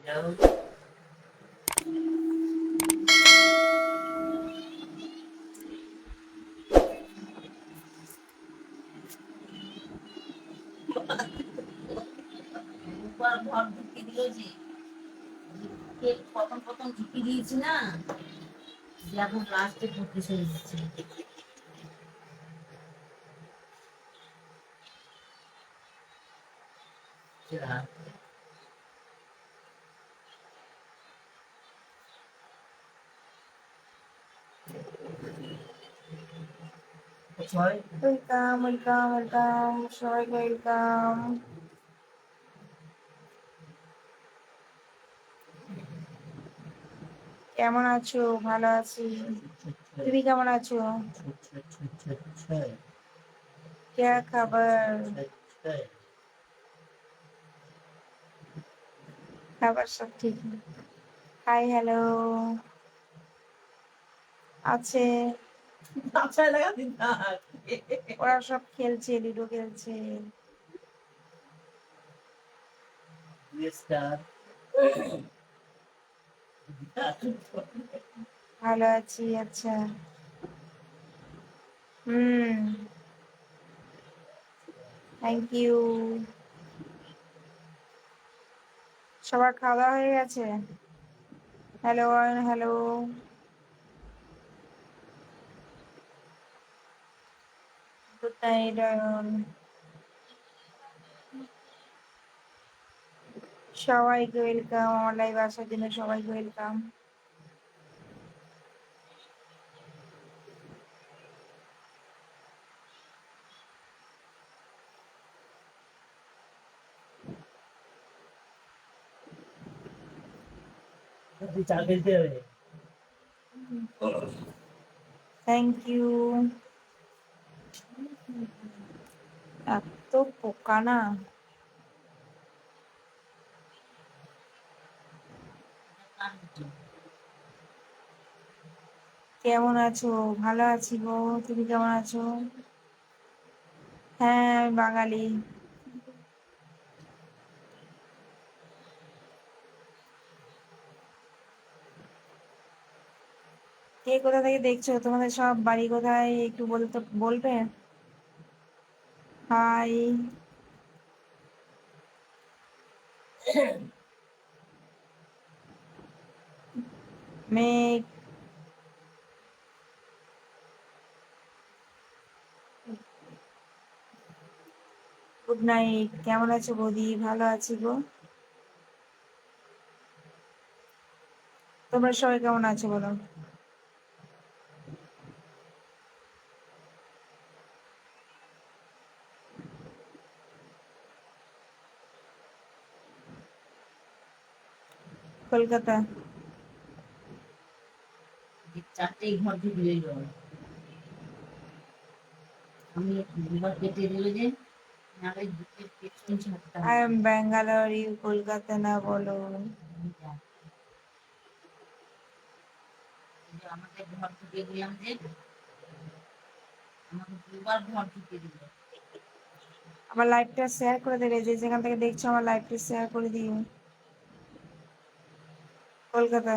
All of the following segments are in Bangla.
ঘর ঢুকিয়ে দিল যে প্রথম প্রথম ঢুকিয়ে দিয়েছি না, যে এখন লাস্টে ঢুকিয়ে সরে দিচ্ছে। ওয়েলকাম ওয়েলকাম ওয়েলকাম, সবাইকে ওয়েলকাম। কেমন আছো? ভালো আছি, তুমি কেমন আছো? क्या खबर? খাবার সব ঠিক? হাই হ্যালো আছে, ওরা সব খেলছে, লুডো খেলছে। ভালো আছি। আচ্ছা, থ্যাংক ইউ। সবার খাওয়া দাওয়া হয়ে গেছে? Hello hello, good night. সবাইকে ওয়েলকাম, আমার লাইভ আসার জন্য সবাইকে ওয়েলকাম। Thank you. এত পোকা না, কেমন আছো? ভালো আছি গো, তুমি কেমন আছো? হ্যাঁ, আমি বাঙালি। কে কোথা থেকে দেখছো? তোমাদের সব বাড়ি কোথায় একটু বলবে? হাই। মেঘ, গুড নাইট। কেমন আছো বৌদি? ভালো আছি গো। তোমরা সবাই কেমন আছো বলো? কলকাতা। চারটেই ঘর ঢুকে দিল, আমি দুবার কেটে দিল যে, I am Bangalore, you Kolkata না বলো। আমাকে ঘর ঢুকে দিলাম যে, আমাকে দুবার ঘর ঢুকে দিল। আমার লাইভটা শেয়ার করে দেবে, যে যেখান থেকে দেখছো আমার লাইভটা শেয়ার করে দিও। কলকাতা।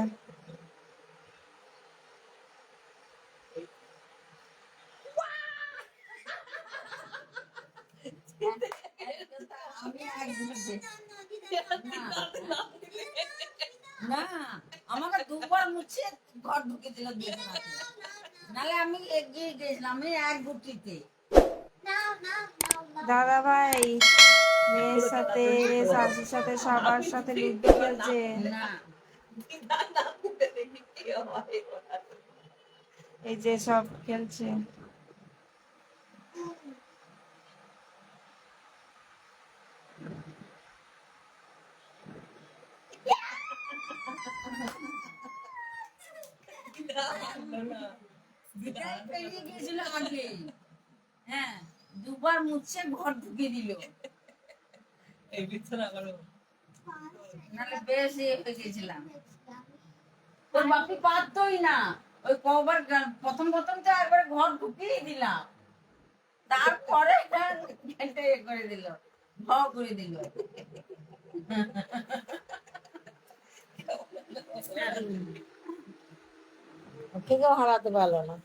না, আমাকে দুবার মুছে ঘর ঢুকে দিল, নাহলে আমি এগিয়ে গেছিলাম, আমি এক গুটিতে। দাদা ভাই মেয়ের সাথে, শাশুর সাথে, সবার সাথে লুডো খেলছে। এই যে সব খেলছে। হ্যাঁ, দুবার মুছে ঘর ঢুকে দিল। নাহলে বেশ হয়ে গেছিলাম। তোর বাপি পারতই না, ওই কবার প্রথম প্রথম তো একবার ঘর ঢুকিয়ে দিলাম, তারপরে করে দিল, ভ করে দিল। ওকে কেউ হারাতে পারলো না।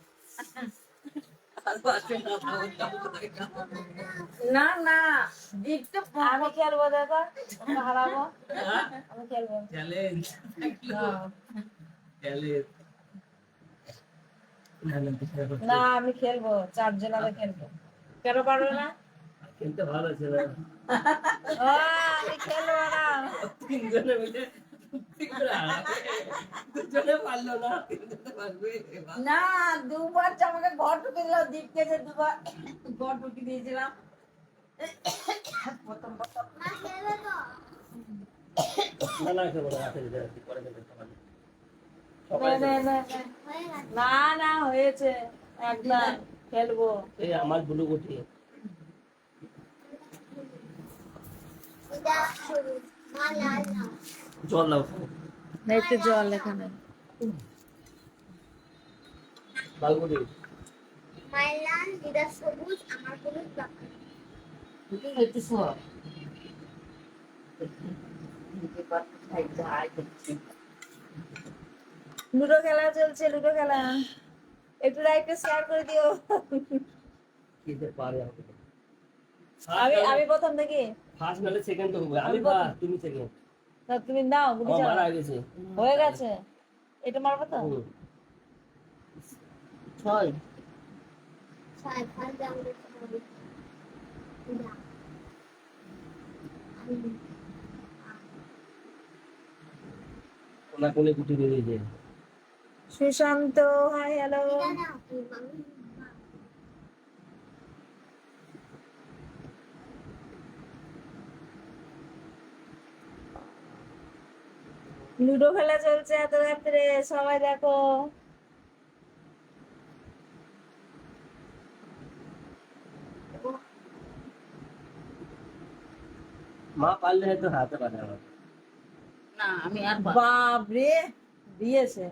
না না দীপ্ত আমি খেলবো, দেখো ওকে হারাবো। আমি খেলবো। চ্যালেঞ্জ চ্যালেঞ্জ না আমি খেলবো, 4 জনারে খেলবো। কেন পারবে না? খেলতে ভালো ছিল ও, আমি খেলবো না। তিনজনে মিলে দুজনে পারলো না, তিনজনে পারবে। না দুবার যে আমাকে ঘর ঢুকে দিল, দীপকে যে দুবার ঘর ঢুকে দিয়েছিলাম প্রথম প্রথম। না না খেলবো না, রাতে দিতে রাখি, পরে খেলতে হবে। নে, সবাই নে, নে, নে। না না হয়েছে, একবার খেলবো। এই আমার ব্লু গুটি জল দাও, নেই জল এখানে। বালগুটি মাইলান দিদা সবুজ আমার হলুদ বাঁকা তুই একটু শোয়া। লুডো খেলা চলছে, লুডো খেলা। একটু লাইভটা শেয়ার করে দিও। খেতে পারে আমি প্রথম থেকে। ফার্স্ট নালে সেকেন্ড তো হবে, আমি আমি প্রথম। ফার্স্ট তুমি সেকেন্ড। তা তুমি নাও, গুটি আমার চালাও। মারা গেছে। হয়ে গেছে, এটা মারবো তো। হুম। 6 সাইফার জামলে সবুজ দিদা কোনা কোনে গুটি দিয়ে দিয়েছে। Sushant, hi hello. দিদা না তুই মামি লুডো খেলা চলছে এত রাত্রে, সবাই দেখো। মা পারলে হয়তো হাতে পারে আমার। না আমি আর বাপ রে, দিয়েছে।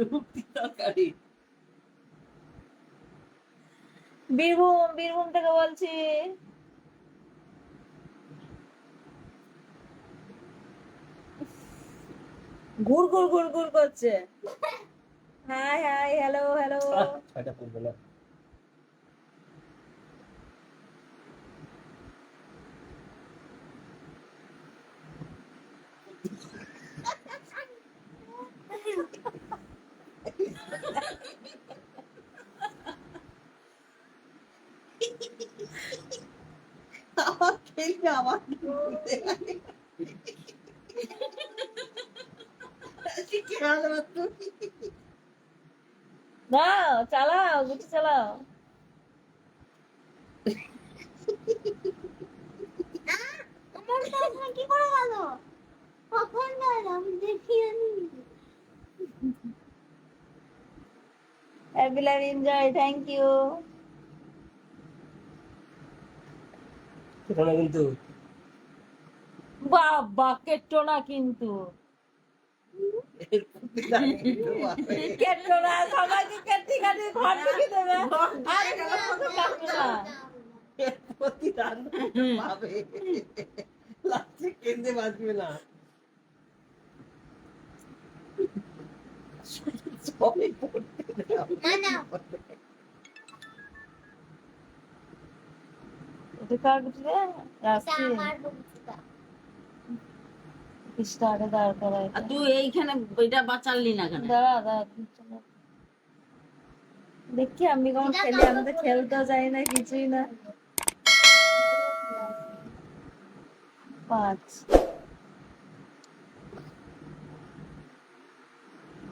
রুটি তরকারি। বীরভূম, বীরভূম থেকে বলছি। ঘুর ঘুর ঘুর ঘুর করছে। High hi hello hello. ছয়টা পড়বে না। না চালাও, গুটি চালাও। আমার তো কি করে গেল কখন গেল আমি দেখিনি happy life enjoy, thank you. সেটা না কিন্তু বাবা কেটো না কিন্তু, কেটো না, সবাইকে কেটে কাটে ঘর থেকে দেবে। আর কোনো কাটবে না। প্রতিদান পাবে, লাস্টে কেঁদে বাঁচবে না। সবাই পড়তে দাও। না না এটা কার গুটি রে? এটা রাখছি। আমার বন্ধুটা স্টার্টে দাঁড় করাই। আর তুই এইখানে এটা বাঁচালি না কেন? দাঁড়া দাঁড়া, দেখি আমি কেমন খেলি। আমি তো খেলতেও যাই না, কিছুই না। 5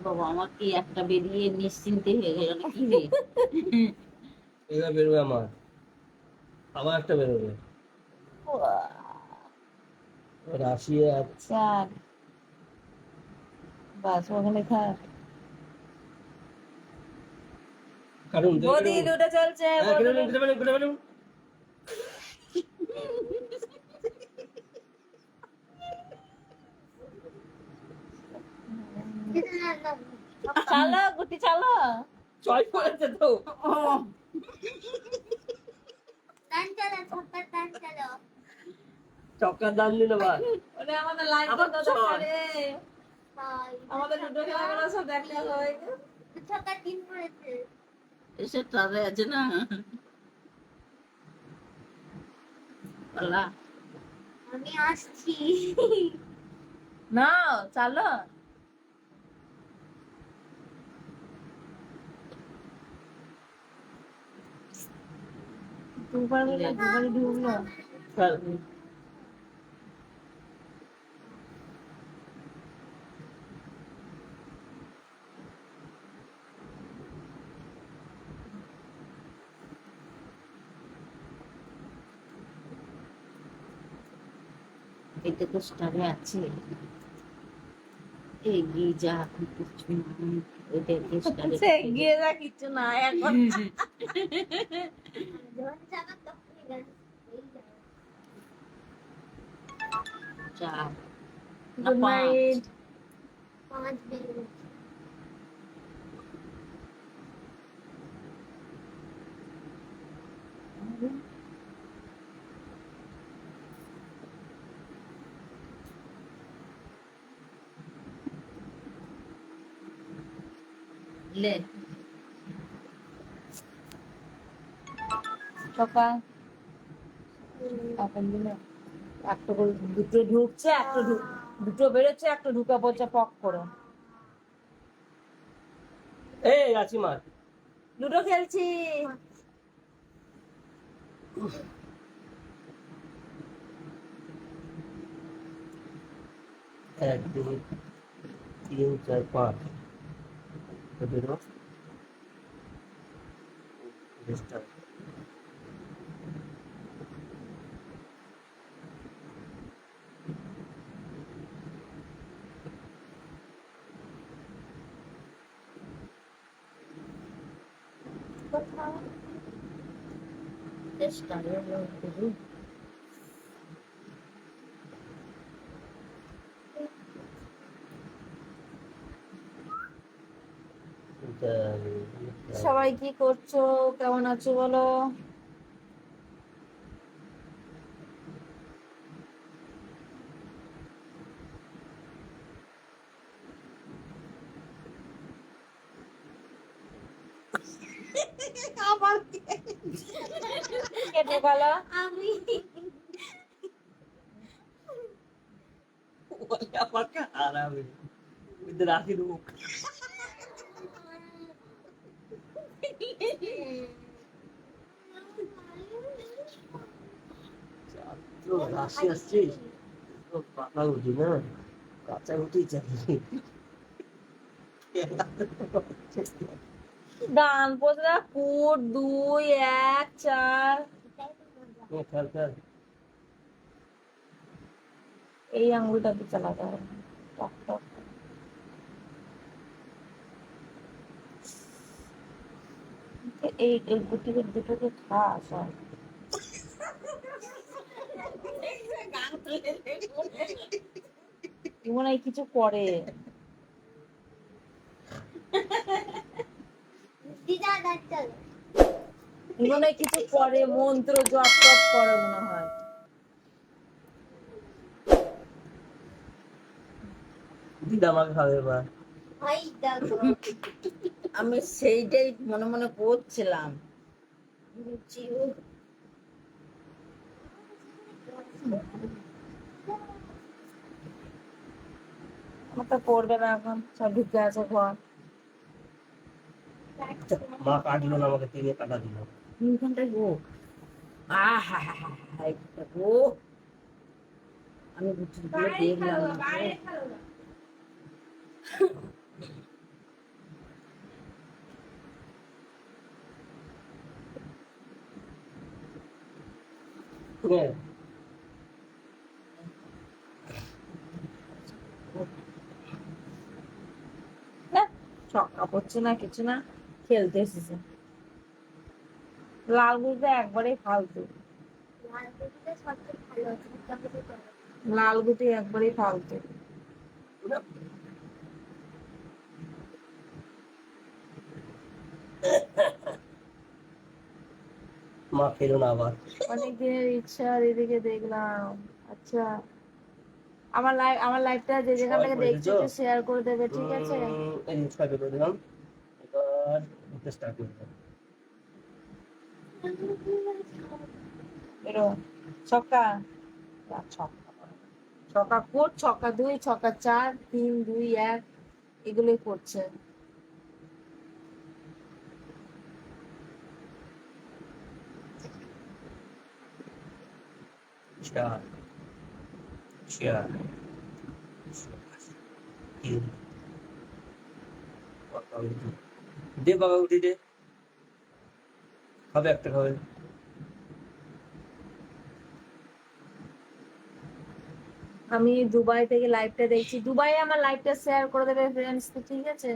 বাবা আমার কি একটা বেরিয়ে নিশ্চিন্তে হয়ে গেল নাকি রে? এবার বেরোবে আমার, আবার একটা বেরোবে। রাশিয়া 4 বাস, ওখানে থাক। কারণ বদি লুডো চলছে, বদি। দিদা না না চালো গুটি চালো। ছয় করেছে তো। ও টান চালা ছক্কা টান চালা চক্কার দাম দিল বা ওরে আমাদের লাইভ আবার তো চল। দেখারে আমাদের দুটো খেলাগুলো সব দেখা হয় ছটা টিম পড়েছে। এসে তারে আছে না পালা আমি আসছি। না চালো দুবারই ঢুকলো এটা তো স্টারে আছে এগিয়ে যা কিছু নাই এটা কি স্টারে সে এগিয়ে যা কিছু না এখন যখন যাবো তখনই গান। এই যাবো। চার না গুড পাঁচ নাইট 5 বেজে গেছে। লে সকাল আপন দিলে একটা করে দুটো ঢুকছে একটা দুটো বেরোচ্ছে একটা ঢুকে পড়ছে পক করে এই রাচিমা লুডো খেলছি এক দুই তিন চার পাঁচ বেরো ডিস্টার্ব স্টারে হলো সবাই কি করছো কেমন আছো বলো আবার কে ঢোকালো আমি আমার খারাপ রাখি দেবো রাশি আসছিস পাকা উঠি না কাঁচা উঠি চাই ডান পোজরা কুট 2 1 4 খেল খেল এই আঙ্গুলটা দিয়ে চালাতে হবে টক টক এই গুটিকে দুটোকে খা সব মনে হয় কিছু করে দিদা ডাক্তার মনে হয় কিছু করে মন্ত্র জপ টপ করে মনে হয় দিদা আমাকে খাবে এবার ভাই দেখো আমি সেইটাই মনে মনে করছিলাম আমার তো পড়বে না এখন সব ঢুকে আছে ঘর মা কাটলো না আমাকে তেলে কাটা দিল 3 ঘন্টায় গো আহা হা হা হা গো আমি গুটিগুলো দেখলাম না গো। হ্যাঁ না ছক্কা পড়ছে না কিছু না খেলতে এসেছে লাল গুলটা একবারেই ফালতু লাল দিদিটা সবচেয়ে ভালো আছে মোটামুটি করে। লাল গুটি একবারেই ফালতু মা খেলো না আবার। অনেক দিনের ইচ্ছা দিদিকে দেখলাম। আচ্ছা, আমার লাইভটা যে যেখান সবাই থেকে করে দেখছো দিয়েছো? একটু শেয়ার করে দেবে, ঠিক আছে? এই ছয়টা করে দিলাম, এবার ঘুরতে স্টার্ট করে দিলাম। এরো ছক্কা, ছক্কা কোট, ছক্কা 2, ছক্কা 4, 3, 2, 1 এগুলোই করছে। চার, চার, তিন, পাকাউটি। দে পাকাউটি দে, খাবে একটা খাবে। আমি দুবাই থেকে লাইভটা দেখছি, দুবাইয়ে আমার লাইভটা শেয়ার করে দেবে ফ্রেন্ডস, ঠিক আছে?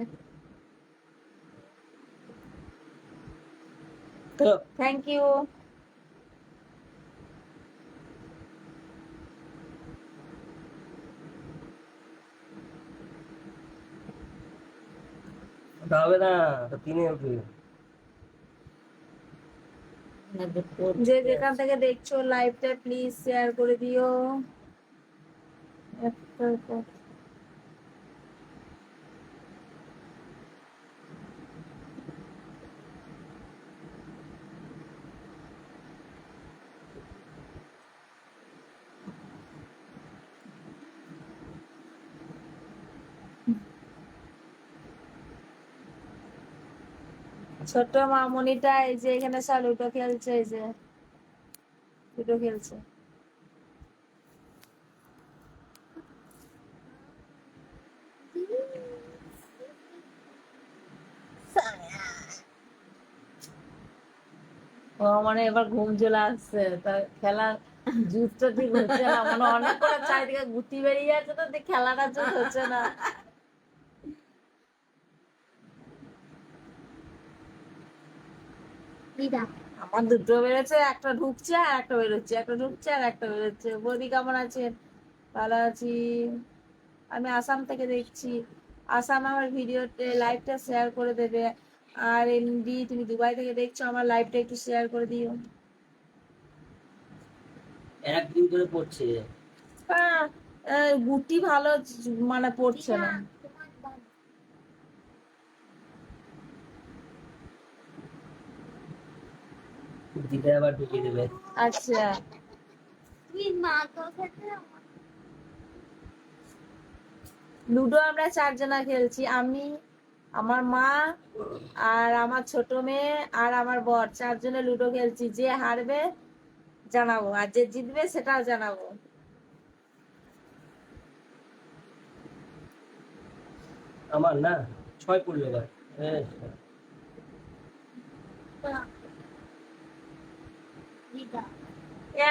তো থ্যাংক ইউ। ওটা হবে না, ওটা তিনে উঠবে। যে যেখান থেকে দেখছো লাইভটা প্লিজ শেয়ার করে দিও। ছোট্ট মামনিটা এই যে এখানে লুডো খেলছে, এই যে লুডো খেলছে। ও মানে এবার ঘুম চলে আসছে, তার খেলা জুতটা ঠিক হচ্ছে না, মানে অনেক করে চারিদিকে গুটি বেরিয়ে যাচ্ছে, তো খেলাটা জুত হচ্ছে না। দিদা আমার দুটো বেরোচ্ছে, একটা ঢুকছে আর একটা বেরোচ্ছে, একটা ঢুকছে আর একটা বেরোচ্ছে। বৌদি কেমন আছেন? ভালো আছি। আমি আসাম থেকে দেখছি। আসাম আমার ভিডিওতে লাইভটা শেয়ার করে দেবে। আর এমডি তুমি দুবাই থেকে দেখছো, আমার লাইভটা একটু শেয়ার করে দিও। একদিন করে পড়ছে। হ্যাঁ, গুটি ভালো মানে পড়ছে না। তোমার দাদা দিলে আবার ঢুকিয়ে দেবে। আচ্ছা, তুমি মা কথাটা লুডো আমরা 4 জনা খেলছি, আমি, আমার মা আর আমার ছোট মেয়ে আর আমার বর, 4 জনে লুডো খেলছি। যে হারবে জানাবো, আর যে জিতবে সেটাও জানাবো। আমার না 6 পড়লো এবার। দিদা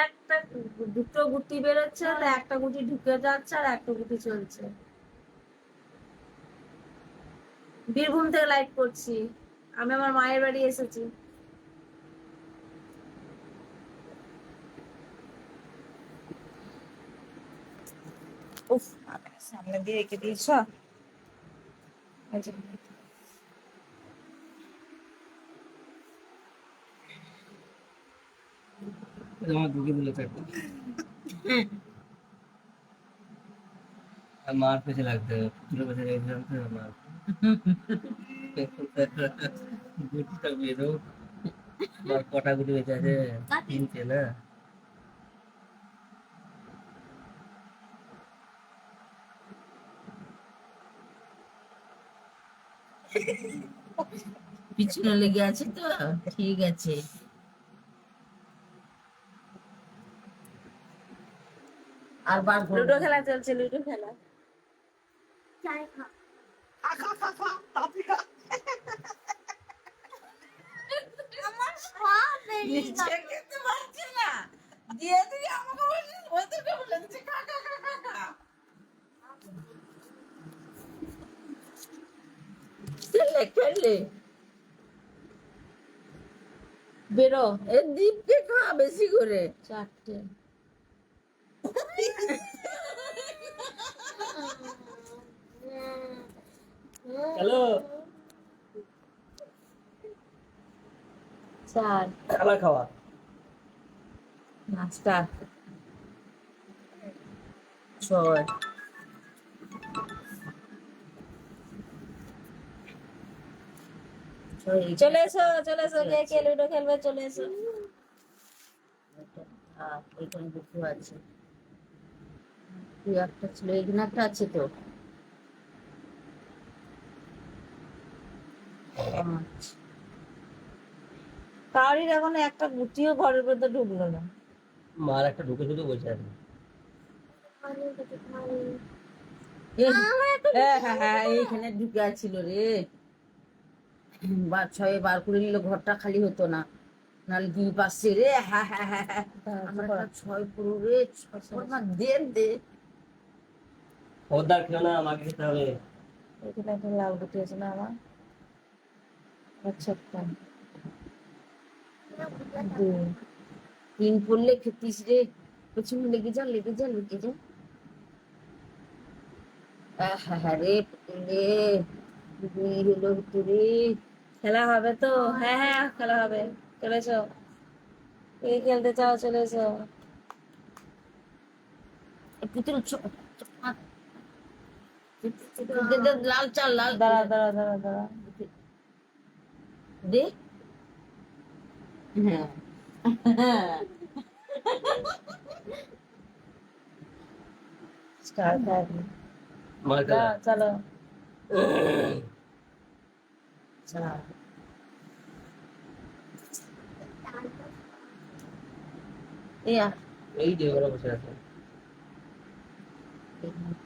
একটা দুটো গুটি বেরোচ্ছে, তো একটা গুটি ঢুকে যাচ্ছে আর একটা গুটি চলছে। বীরভূম থেকে লাইভ করছি, আমি আমার মায়ের বাড়ি এসেছি। উফ, সামনে দিয়ে রেখে দিয়েছ। আমার ঢুকিয়ে দিল একটা। আর মার পেছে লাগতে হবে, পুতুলের পেছে লাগতে হবে মার। গুটিটা বেরো, মার কটা গুটি বেঁচে আছে? 3টে না? পিছনে লেগে আছে তো, ঠিক আছে। আর বার লুডো খেলা চলছে, লুডো খেলা। চাই খা আমার সব বেরিয়ে নিচে গেল খেতে পারছে না, দিয়ে দিয়ে আমাকে বলছে, ওদেরকে বলে দিচ্ছে খা খা খা খা খা। খেলে খেলে বেরো। এ দীপকে খা বেশি করে। 4টে। হ্যালো, 4। খাবার খাওয়া। পাঁচটা, ছয়, চলে এসো চলে এসো, কে কে লুডো খেলবে চলে এসো। এখানে দুটো আছে, তুই একটা ছিল, এখানে একটা আছে তো। আচ্ছা, কাউরির এখন একটা গুটিও ঘরের ভেতর ঢুকলো না। মার একটা ঢুকে শুধু বসে আছে। হ্যাঁ হ্যাঁ হ্যাঁ, এইখানে ঢুকে আছিল রে, ছয়ে বার করে নিলে ঘরটা খালি হতো না, নাহলে দ্বীপ আসছে রে। হ্যাঁ হ্যাঁ হ্যাঁ হ্যাঁ, আমার একটা ছয় পুরো রে, ছয় পুরো না, দেন দে। খবরদার খেও না, আমাকে খেতে হবে। এখানে একটা লাল গুটি আছে না আমার? আচ্ছা একটা, দুই, তিন পড়লে খেতিস রে, পেছনে লেগে যা লেগে যা লেগে যা। হ্যাঁ হ্যাঁ হ্যাঁ রে, রে দুই হলো ভিতরে। খেলা হবে তো? হ্যাঁ হ্যাঁ খেলা হবে, চলে এসো, কে খেলতে চাও চলে এসো। ভিতরে লাল চাল, লাল দাঁড়া দাঁড়া দাঁড়া দাঁড়া, দে। হ্যাঁ স্টার খেলা, মার খেলা। চলো। চাল, এ এই যে ওরা বসে আছে।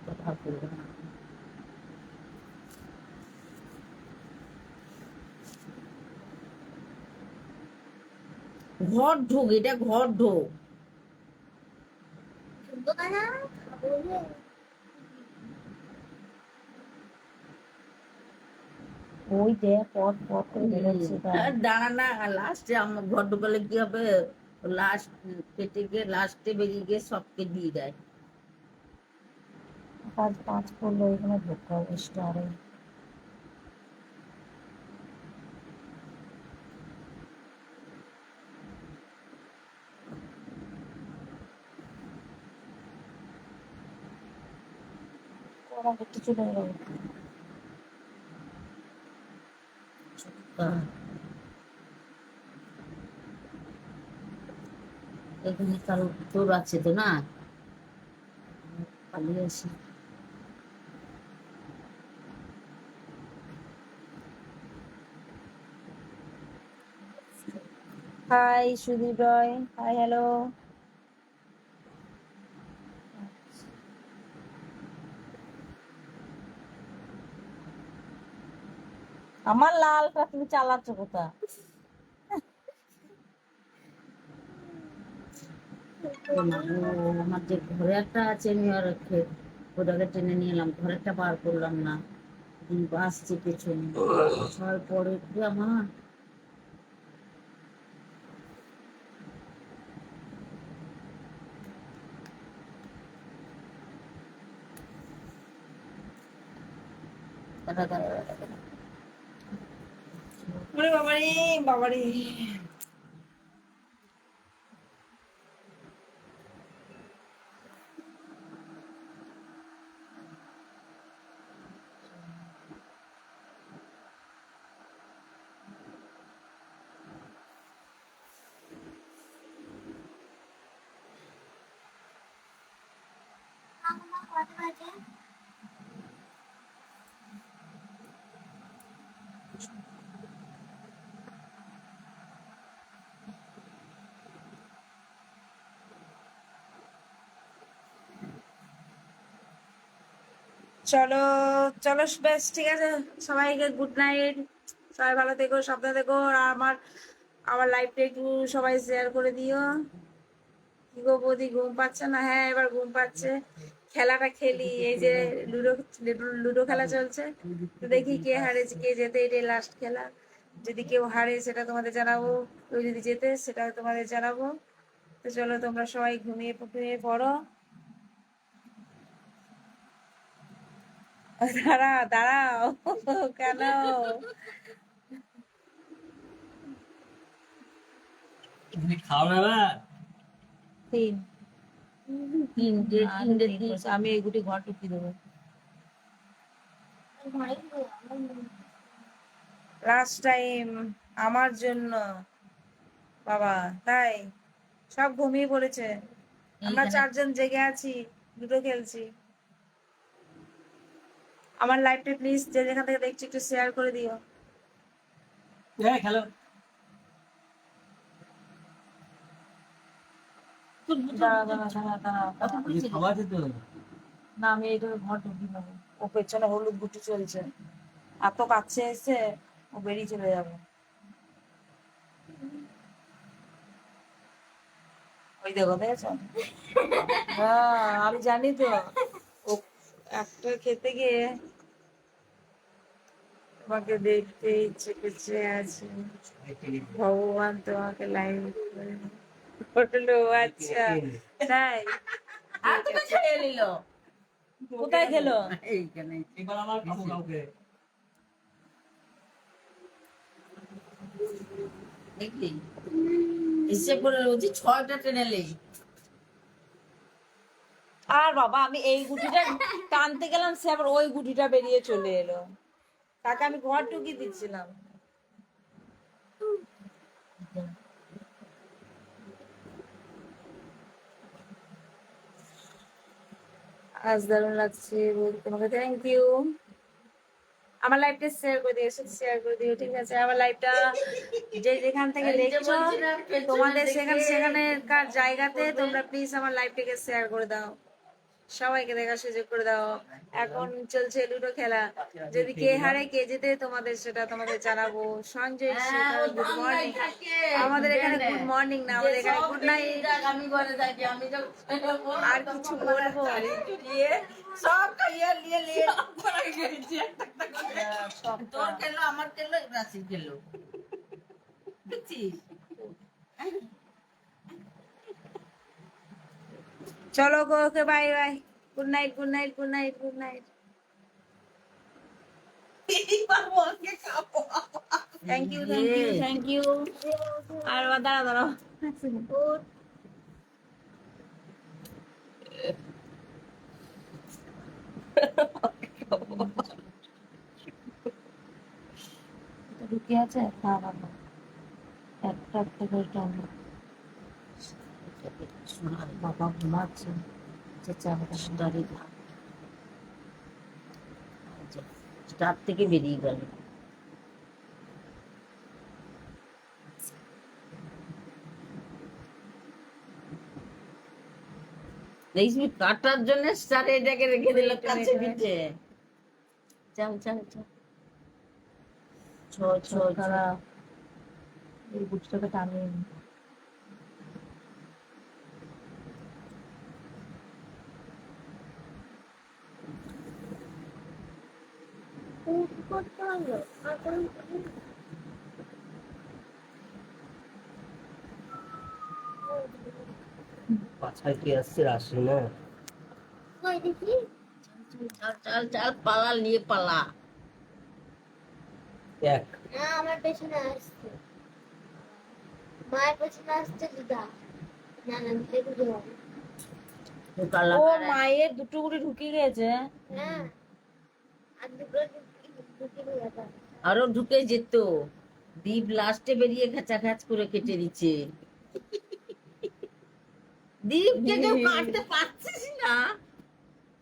কথা বলবো না। ঘর ঢোক, এটা ঘর ঢোক। দোকানা খাবো রে। ওই দেখ পট পট করে বেরোচ্ছে তার। আর দাঁড়া না, লাস্টে আমার ঘর ঢোকালে কি হবে, লাস্ট কেটে গিয়ে লাস্টে বেরিয়ে গিয়ে সবকে দিয়ে দেয়। পাঁচ পাঁচ পড়লো, এখানে ঢোকা স্টারে। ওরা একটু চলে গেল। এখানে কারো তোর আছে তো না, পালিয়ে আসি। হাই সুদীপ রয়, হাই হ্যালো। আমার লালটা তুমি চালাচ্ছ কোথা? আমার যে ঘরে একটা আছে, আমি আর ওটাকে টেনে নিয়ে এলাম, ঘরেরটা বার করলাম না, আসছে পেছনে, ছয় পরে কি আমার। দাঁড়া দাঁড়া দাঁড়া। ওরে বাবারে বাবারে। আমার কত বাজে? চলো চলো, বেশ ঠিক আছে, সবাইকে গুড নাইট, সবাই ভালো থেকো, সাবধানে থেকো। আর আমার আমার লাইফটা একটু সবাই শেয়ার করে দিও। কি গো বৌদি, ঘুম পাচ্ছে না? হ্যাঁ এবার ঘুম পাচ্ছে। খেলাটা খেলি, এই যে লুডো, লুডো খেলা চলছে, তো দেখি কে হারেছে কে জেতে, এটাই লাস্ট খেলা। যদি কেউ হারে সেটা তোমাদের জানাবো, কেউ যদি জেতে সেটাও তোমাদের জানাবো। তো চলো তোমরা সবাই ঘুমিয়ে ঘুমিয়ে পড়ো। দাঁড়াও দাঁড়াও, কেন? তুমি খাও না এবার। তিন। তিনটে আর তিনটে তিন বলছে, আমি এই গুটি ঘর ঢুকিয়ে দেবো। লাস্ট টাইম আমার জন্য বাবা, তাই সব ঘুমিয়ে পড়েছে, আমরা এইখানে চারজন জেগে আছি, লুডো খেলছি। আমার লাইভটা প্লিজ যে যেখান থেকে দেখছি একটু শেয়ার করে দিও। হ্যাঁ খেলো। দাঁড়া দাঁড়া দাঁড়া দাঁড়া কত দাঁড়া। বুঝছে খাওয়া আছে তো। না, আমি এইটা ঘর ঢুকিয়ে নেবো। ও পেছনে হলুদ গুটি চলছে, এত কাছে এসে ও বেরিয়ে চলে যাবে। ওই দেখো, দেখেছো? হ্যাঁ, আমি জানি তো। ও একটা খেতে গিয়ে তোমাকে দেখতে ইচ্ছে করছে আছে। ভগবান তোমাকে লাইভ করলো। আচ্ছা, তাই? আর তুমি খেয়ে নিল কোথায় খেলো? এইখানে এবার আমার খাবো কাউকে। দেখলি এসে পড়ে রয়েছে 6টা টেনেলে। আর বাবা, আমি এই গুটিটা টানতে গেলাম, সে আবার ওই গুটিটা বেরিয়ে চলে এলো। তাকে আমি ঘর ঢুকিয়ে দিচ্ছিলাম। আজ দারুণ লাগছে বলতে তোমাকে, থ্যাংক ইউ। আমার লাইভটা শেয়ার করে দিও, শেয়ার করে দিও, ঠিক আছে? আমার লাইভটা যে যেখান থেকে এই যে দেখছো, বলছিলাম, পেছনে তোমাদের দেখে সেখানকার জায়গাতে করবে। তোমরা প্লিজ আমার লাইভটাকে শেয়ার করে দাও, সবাইকে দেখার সুযোগ করে দাও। এখন চলছে লুডো খেলা, যদি কে হারে কে জেতে তোমাদের সেটা তোমাদের জানাবো। সঞ্জয় হ্যাঁ, ও গুড ধান্দায় মর্নিং। থাকে, আমাদের এখানে বুঝলে? গুড মর্নিং না, যে আমাদের এখানে সব গুড বেরিয়ে নাইট। যাক, আমি ঘরে থাকি, আমি যখন বলবো, আর তখন কিছু মানে বলবো? শাড়ি চুরিয়ে সব খাইয়ে নিয়ে নিয়ে পরে গেছি একটা একটা করে। তোর খেলো, আমার খেলো, রাশি খেলো, বুঝছিস? চলো গো, okay, bye bye, good night, good night, good night, good night. এইবার ওকে খাবো। Thank you, thank you, thank you. আর দাঁড়া দাঁড়াও, ঢুকে আছে, খাওয়া একটা একটা করে টানো। সোনার বাবা ঘুমাচ্ছে, স্টারে স্টার থেকে বেরিয়ে গেল। দেখবি কাটার জন্য স্টারে এটাকে রেখে দিল কাছে পিঠে। চল চল চল, ছ ছ ছ। এই গুটিটাকে টানিয়ে নি। করতে হলো আর কোনো পাছায় কি আসছে রাশি না? কই দেখি চল চল চল, পালা, নিয়ে পালা। এক। না আমার পেছনে আসছে মায়ের পেছনে আসছে দিদা না না দেখি যাও পালা ও মায়ের দুটো গুটি ঢুকিয়ে গেছে। হ্যাঁ আর দুটো ঢুকে গেছে আরো ঢুকে যেত। দীপ লাস্টে বেরিয়ে খাঁচাখাচ করে কেটে দিচ্ছে। দীপকে কেউ কাটতে পারছিস না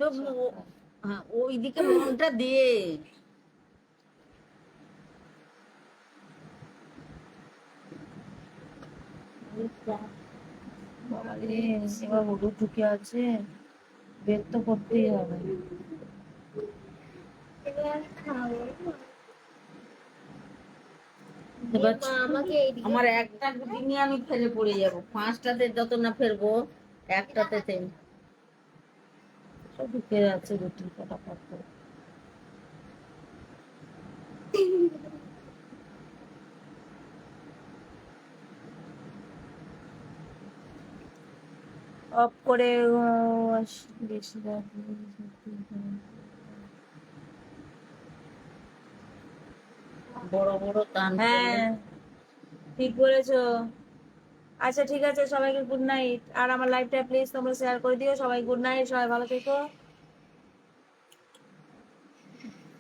তো হ্যাঁ, ওইদিকে মনটা দিয়ে। বাবা রে, এবার হলুদ ঢুকে আছে, বের তো করতেই হবে। এবার খাবো এবার মা আমাকে এইদিকে আমার একটা গুটি নিয়ে আমি ফেলে পড়ে যাব, 5টাতে যত না ফেরবো একটাতে সব ঢুকে যাচ্ছে গুটি ফটাফট করে। অফ করে বেশি বড় বড় টান। হ্যাঁ, ঠিক বলেছো। আচ্ছা ঠিক আছে, সবাইকে গুড নাইট। আর আমার লাইভটা প্লিজ তোমরা শেয়ার করে দিও। সবাই গুড নাইট, সবাই ভালো থেকো।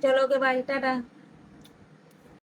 চলো ওকে, বাই, টাটা।